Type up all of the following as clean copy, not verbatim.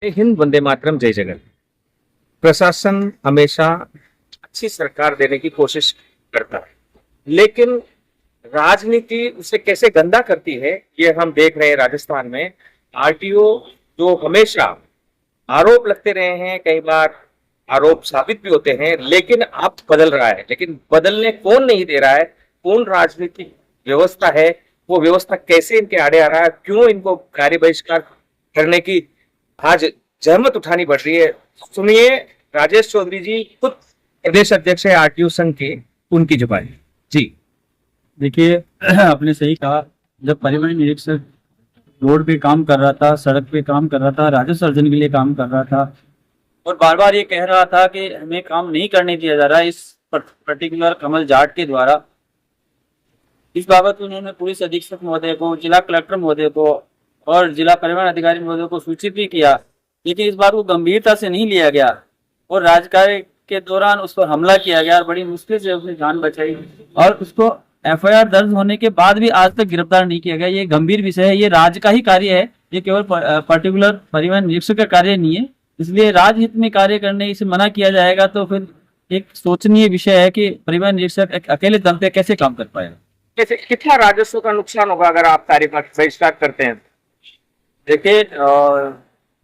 जय हिंद, वंदे मातरम, जय जगन। प्रशासन हमेशा अच्छी सरकार देने की कोशिश करता है, लेकिन राजनीति उसे कैसे गंदा करती है ये हम देख रहे हैं। राजस्थान में आरटीओ जो हमेशा आरोप लगते रहे हैं, कई बार आरोप साबित भी होते हैं, लेकिन अब बदल रहा है। लेकिन बदलने कौन नहीं दे रहा है? कौन राजनीतिक व्यवस्था है? वो व्यवस्था कैसे इनके आड़े आ रहा है? क्यों इनको कार्य बहिष्कार करने की आज जहमत उठानी पड़ रही है? सुनिए, राजेश चौधरी जी खुद प्रदेश अध्यक्ष है आरटीओ संघ के, उनकी जुबानी। जी देखिए, आपने सही कहा। जब परिवहन निरीक्षक रोड पे काम कर रहा था, सड़क पे काम कर रहा था, राजस्व अर्जन के लिए काम कर रहा था और बार बार ये कह रहा था कि हमें काम नहीं करने दिया जा रहा इस पर्टिकुलर कमल जाट के द्वारा, इस बाबत उन्होंने पुलिस अधीक्षक महोदय को, जिला कलेक्टर महोदय को और जिला परिवहन अधिकारी महोदय को सूचित भी किया, लेकिन इस बार वो गंभीरता से नहीं लिया गया और राजकार्य के दौरान उस पर हमला किया गया और बड़ी मुश्किल से उसने जान बचाई और उसको एफआईआर दर्ज होने के बाद भी आज तक गिरफ्तार नहीं किया गया। ये गंभीर विषय है, ये राज्य का ही कार्य है, ये केवल पर्टिकुलर परिवहन निरीक्षक का कार्य नहीं है। इसलिए राजहित में कार्य करने से मना किया जाएगा तो फिर एक सोचनीय विषय है कि परिवहन निरीक्षक अकेले दम पे कैसे काम कर पाएगा। कैसे, कितना राजस्व का नुकसान होगा अगर आप कार्य बहिष्कार करते हैं? देखिए,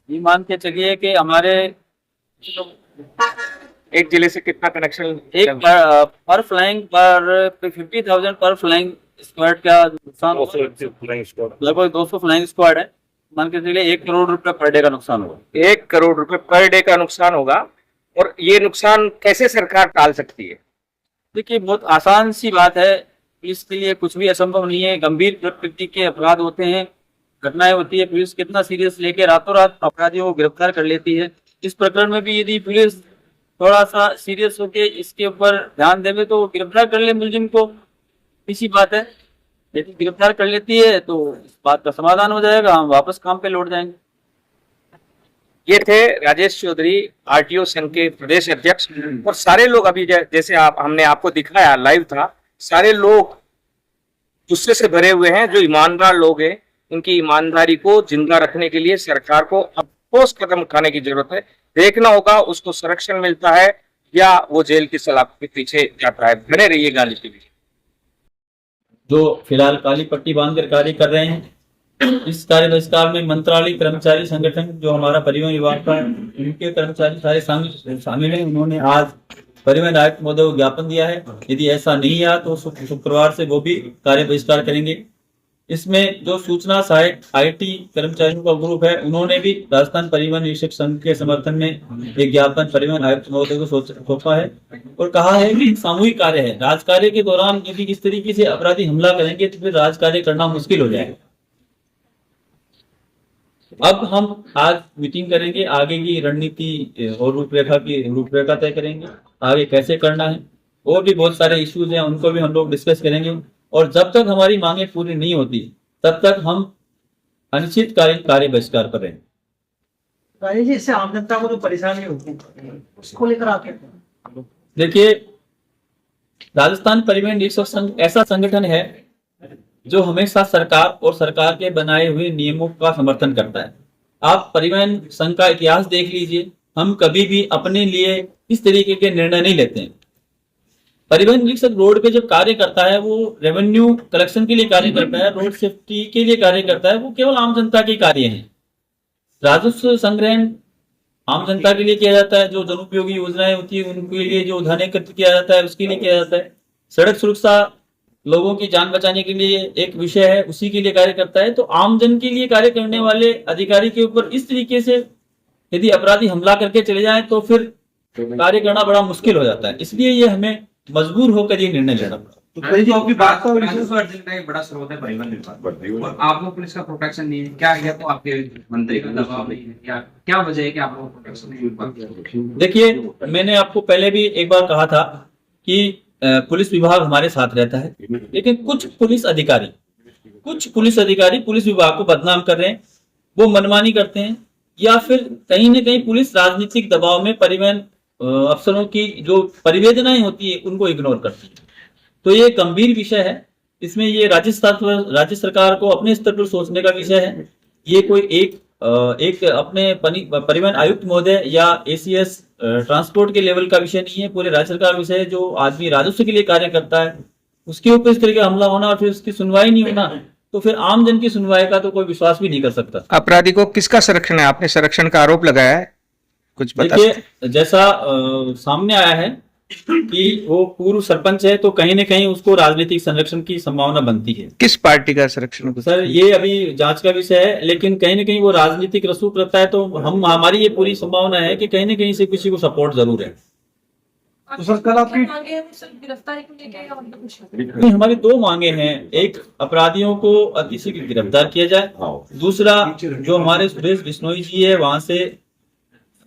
ये मान के चलिए कि हमारे एक जिले से कितना कनेक्शन? एक पर फ्लाइंग पर 50,000 पर फ्लाइंग स्क्वाड का नुकसान लगभग 200 फ्लाइंग स्क्वाड है। मान के चलिए 1 करोड़ रुपए पर डे का नुकसान होगा। 1 करोड़ रुपए पर डे का नुकसान होगा। और ये नुकसान कैसे सरकार टाल सकती है? देखिए, बहुत आसान सी बात है, इसके लिए कुछ भी असंभव नहीं है। गंभीर प्रकृति के अपराध होते हैं, घटनाएं होती है, पुलिस कितना सीरियस लेके रातों रात अपराधियों को गिरफ्तार कर लेती है। इस प्रकरण में भी यदि पुलिस थोड़ा सा सीरियस होके इसके ऊपर ध्यान देवे तो गिरफ्तार कर ले मुलजिम को, इसी बात है। यदि गिरफ्तार कर लेती है तो इस बात का समाधान हो जाएगा, हम वापस काम पे लौट जाएंगे। ये थे राजेश चौधरी, आरटीओ संघ के प्रदेश अध्यक्ष। और सारे लोग अभी जैसे हमने आपको दिखाया, लाइव था, सारे लोग गुस्से से भरे हुए हैं। जो ईमानदार लोग हैं, इनकी ईमानदारी को जिंदा रखने के लिए सरकार को अब ठोस कदम उठाने की जरूरत है। देखना होगा उसको संरक्षण मिलता है या वो जेल की सलाखों के पीछे जाता है। बने रहिए गांधी टीवी। जो फिलहाल काली पट्टी बांधकर कार्य कर रहे हैं, इस कार्य बहिष्कार में मंत्रालय कर्मचारी संगठन जो हमारा परिवहन विभाग का है, उनके कर्मचारी सारे शामिल हैं। उन्होंने आज परिवहन आयुक्त महोदय को ज्ञापन दिया है। यदि ऐसा नहीं आया तो शुक्रवार से वो भी कार्य बहिष्कार करेंगे। इसमें जो सूचना सहायक आईटी कर्मचारियों का ग्रुप है, उन्होंने भी राजस्थान परिवहन निरीक्षक संघ के समर्थन में एक ज्ञापन परिवहन आयुक्त महोदय को सौंपा है और कहा है कि सामूहिक कार्य है। राजकार्य के दौरान यदि इस तरीके से अपराधी हमला करेंगे तो फिर राजकार्य करना मुश्किल हो जाएगा। अब हम आज मीटिंग करेंगे, आगे की रणनीति और रूपरेखा तय करेंगे, आगे कैसे करना है। और भी बहुत सारे इश्यूज हैं, उनको भी हम लोग डिस्कस करेंगे। और जब तक हमारी मांगें पूरी नहीं होती तब तक हम अनिश्चितकालीन कार्य बहिष्कार पर रहेंगे। राजेश जी, इससे आम जनता को जो परेशानी होती है उसको लेकर आप क्या करें? देखिए, राजस्थान परिवहन निरीक्षक संघ ऐसा संगठन है जो हमेशा सरकार और सरकार के बनाए हुए नियमों का समर्थन करता है। आप परिवहन संघ का इतिहास देख लीजिए, हम कभी भी अपने लिए इस तरीके के निर्णय नहीं लेते हैं। परिवहन निरीक्षक रोड पे जब कार्य करता है वो रेवेन्यू कलेक्शन के लिए कार्य करता है, रोड सेफ्टी के लिए कार्य करता है, वो केवल आम जनता के कार्य हैं। राजस्व संग्रहण आम जनता के लिए किया जाता है, जो जनोपयोगी योजनाएं होती है उनके लिए जो धन एकत्र किया जाता है उसके लिए किया जाता है। सड़क सुरक्षा लोगों की जान बचाने के लिए एक विषय है, उसी के लिए कार्य करता है। तो आम जन के लिए कार्य करने वाले अधिकारी के ऊपर इस तरीके से यदि अपराधी हमला करके चले जाए तो फिर कार्य करना बड़ा मुश्किल हो जाता है। इसलिए ये हमें मजबूर होकर ये निर्णय लेना पड़ा। तो आपकी बात तो राजस्व अर्जन का एक बड़ा स्रोत है परिवहन विभाग, और आप लोग पुलिस का प्रोटेक्शन नहीं है, क्या है? तो आपके मंत्री का दबाव नहीं है, क्या वजह है कि आप लोगों को प्रोटेक्शन नहीं? देखिए, मैंने आपको पहले भी एक बार कहा था कि पुलिस विभाग हमारे साथ रहता है, लेकिन कुछ पुलिस अधिकारी पुलिस विभाग को बदनाम कर रहे हैं, वो मनमानी करते हैं या फिर कहीं ना कहीं पुलिस राजनीतिक दबाव में परिवहन अफसरों की जो परिवेदनाएं होती है उनको इग्नोर करती है। तो ये गंभीर विषय है, इसमें ये राज्य सरकार को अपने स्तर पर सोचने का विषय है। ये कोई एक एक अपने परिवहन आयुक्त महोदय या एसीएस ट्रांसपोर्ट के लेवल का विषय नहीं है, पूरे राज्य सरकार का विषय है। जो आदमी राजस्व के लिए कार्य करता है उसके ऊपर इस तरह का हमला होना और फिर उसकी सुनवाई नहीं होना, तो फिर आम जन की सुनवाई का तो कोई विश्वास भी नहीं कर सकता। अपराधी को किसका संरक्षण है? आपने संरक्षण का आरोप लगाया है, कुछ बता सकते हैं? देखिए, जैसा सामने आया है कि वो पूर्व सरपंच है, तो कहीं ना कहीं उसको राजनीतिक संरक्षण की संभावना बनती है। किस पार्टी का संरक्षण? सर, ये अभी जांच का विषय है, लेकिन कहीं ना कहीं वो राजनीतिक रसूख रखता है, तो हमारी ये पूरी संभावना है कि कहीं ना कहीं से किसी को सपोर्ट जरूर है। तो सर कल आपकी गिरफ्तारी को लेके या और कुछ? नहीं, हमारी दो मांगे हैं। एक, अपराधियों को अतिशीघ्र गिरफ्तार किया जाए। दूसरा, जो हमारे सुरेश बिश्नोई जी है वहां से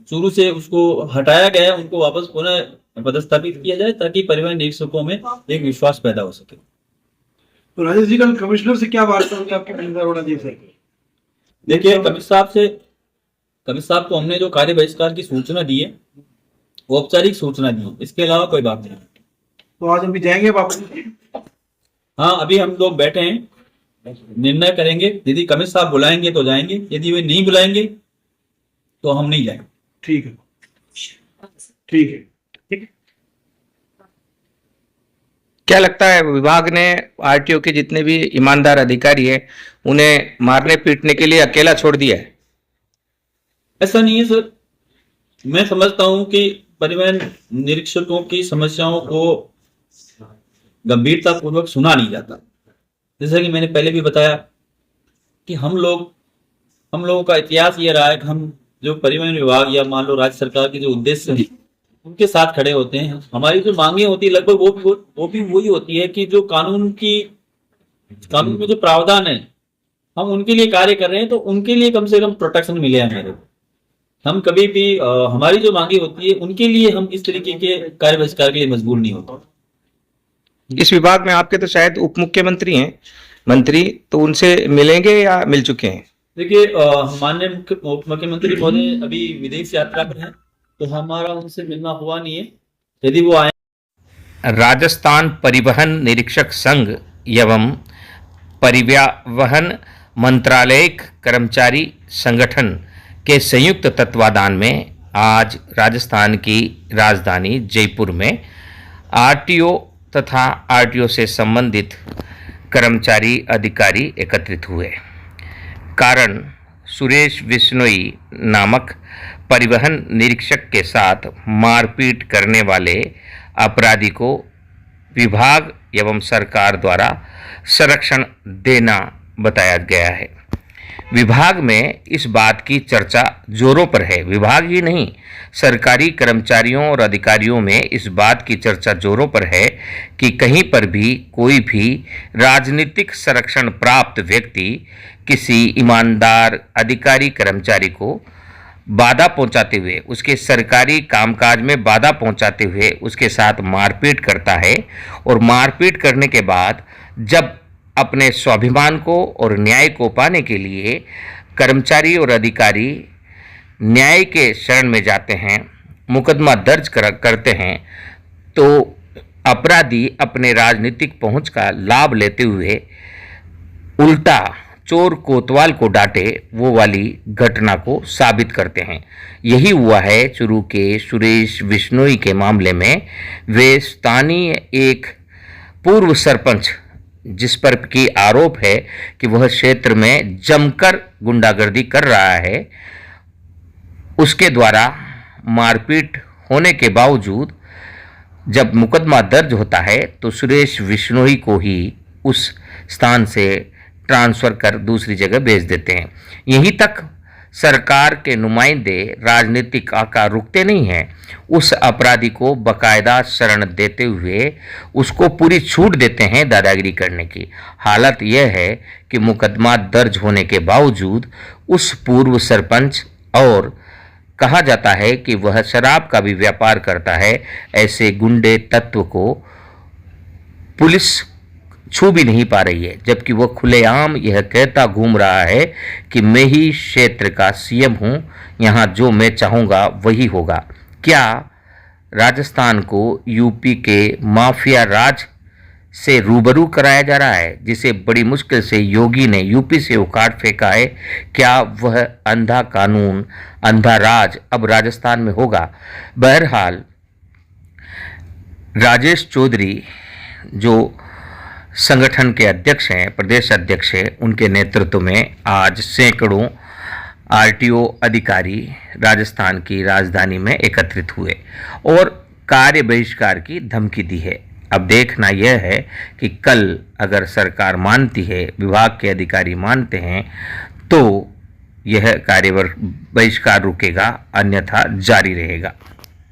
चूरू से उसको हटाया गया है, उनको वापस पुनः पदस्थापित किया जाए ताकि परिवहन निरीक्षकों में एक विश्वास पैदा हो सके। तो राजेश जी कल कमिश्नर से क्या वार्ता हुई आपके अरोड़ा जी से? देखिए, कमिश्नर साहब को हमने जो कार्य बहिष्कार की सूचना दी है वो औपचारिक सूचना दी है, इसके अलावा कोई बात नहीं। तो आज अभी जाएंगे वापस? हाँ, अभी हम लोग बैठे हैं, निर्णय करेंगे। यदि कमिश्नर साहब बुलाएंगे तो जाएंगे, यदि वे नहीं बुलाएंगे तो हम नहीं जाएंगे। ठीक है, ठीक है। क्या लगता है, विभाग ने आरटीओ के जितने भी ईमानदार अधिकारी हैं उन्हें मारने पीटने के लिए अकेला छोड़ दिया है? ऐसा नहीं है सर। मैं समझता हूं कि परिवहन निरीक्षकों की समस्याओं को गंभीरता पूर्वक सुना नहीं जाता। जैसा कि मैंने पहले भी बताया कि हम लोगों का इतिहास ये रहा है कि हम जो परिवहन विभाग या मान लो राज्य सरकार के जो उद्देश्य है उनके साथ खड़े होते हैं। हमारी जो मांगे होती है लगभग वो भी वही होती है कि जो कानून में जो प्रावधान है हम उनके लिए कार्य कर रहे हैं, तो उनके लिए कम से कम प्रोटेक्शन मिले हमारे। हम कभी भी हमारी जो मांगे होती है उनके लिए हम इस तरीके के कार्य बहिष्कार के लिए मजबूर नहीं होते। इस विभाग में आपके तो शायद उप मुख्यमंत्री हैं, मंत्री, तो उनसे मिलेंगे या मिल चुके हैं? देखिए, माननीय उप मुख्यमंत्री महोदय अभी विदेश यात्रा पर हैं, तो हमारा उनसे मिलना हुआ नहीं है। यदि वो आए। राजस्थान परिवहन निरीक्षक संघ एवं परिवहन मंत्रालय कर्मचारी संगठन के संयुक्त तत्वाधान में आज राजस्थान की राजधानी जयपुर में आरटीओ तथा आरटीओ से संबंधित कर्मचारी अधिकारी एकत्रित हुए। कारण सुरेश बिश्नोई नामक परिवहन निरीक्षक के साथ मारपीट करने वाले अपराधी को विभाग एवं सरकार द्वारा संरक्षण देना बताया गया है। विभाग में इस बात की चर्चा जोरों पर है। विभाग ही नहीं, सरकारी कर्मचारियों और अधिकारियों में इस बात की चर्चा जोरों पर है कि कहीं पर भी कोई भी राजनीतिक संरक्षण प्राप्त व्यक्ति किसी ईमानदार अधिकारी कर्मचारी को बाधा पहुंचाते हुए, उसके सरकारी कामकाज में बाधा पहुंचाते हुए उसके साथ मारपीट करता है, और मारपीट करने के बाद जब अपने स्वाभिमान को और न्याय को पाने के लिए कर्मचारी और अधिकारी न्याय के शरण में जाते हैं, मुकदमा दर्ज करते हैं, तो अपराधी अपने राजनीतिक पहुंच का लाभ लेते हुए उल्टा चोर कोतवाल को डांटे वो वाली घटना को साबित करते हैं। यही हुआ है चूरू के सुरेश बिश्नोई के मामले में। वे स्थानीय एक पूर्व सरपंच जिस पर की आरोप है कि वह क्षेत्र में जमकर गुंडागर्दी कर रहा है, उसके द्वारा मारपीट होने के बावजूद जब मुकदमा दर्ज होता है तो सुरेश बिश्नोई को ही उस स्थान से ट्रांसफर कर दूसरी जगह भेज देते हैं। यहीं तक सरकार के नुमाइंदे राजनीतिक आकार रुकते नहीं हैं, उस अपराधी को बकायदा शरण देते हुए उसको पूरी छूट देते हैं दादागिरी करने की। हालत यह है कि मुकदमा दर्ज होने के बावजूद उस पूर्व सरपंच, और कहा जाता है कि वह शराब का भी व्यापार करता है, ऐसे गुंडे तत्व को पुलिस छू भी नहीं पा रही है, जबकि वह खुलेआम यह कहता घूम रहा है कि मैं ही क्षेत्र का सीएम हूं, यहां जो मैं चाहूंगा वही होगा। क्या राजस्थान को यूपी के माफिया राज से रूबरू कराया जा रहा है, जिसे बड़ी मुश्किल से योगी ने यूपी से उखाड़ फेंका है। क्या वह अंधा कानून, अंधा राज अब राजस्थान में होगा? बहरहाल राजेश चौधरी जो संगठन के अध्यक्ष हैं, प्रदेश अध्यक्ष हैं, उनके नेतृत्व में आज सैकड़ों आरटीओ अधिकारी राजस्थान की राजधानी में एकत्रित हुए और कार्य बहिष्कार की धमकी दी है। अब देखना यह है कि कल अगर सरकार मानती है, विभाग के अधिकारी मानते हैं, तो यह कार्य बहिष्कार रुकेगा, अन्यथा जारी रहेगा।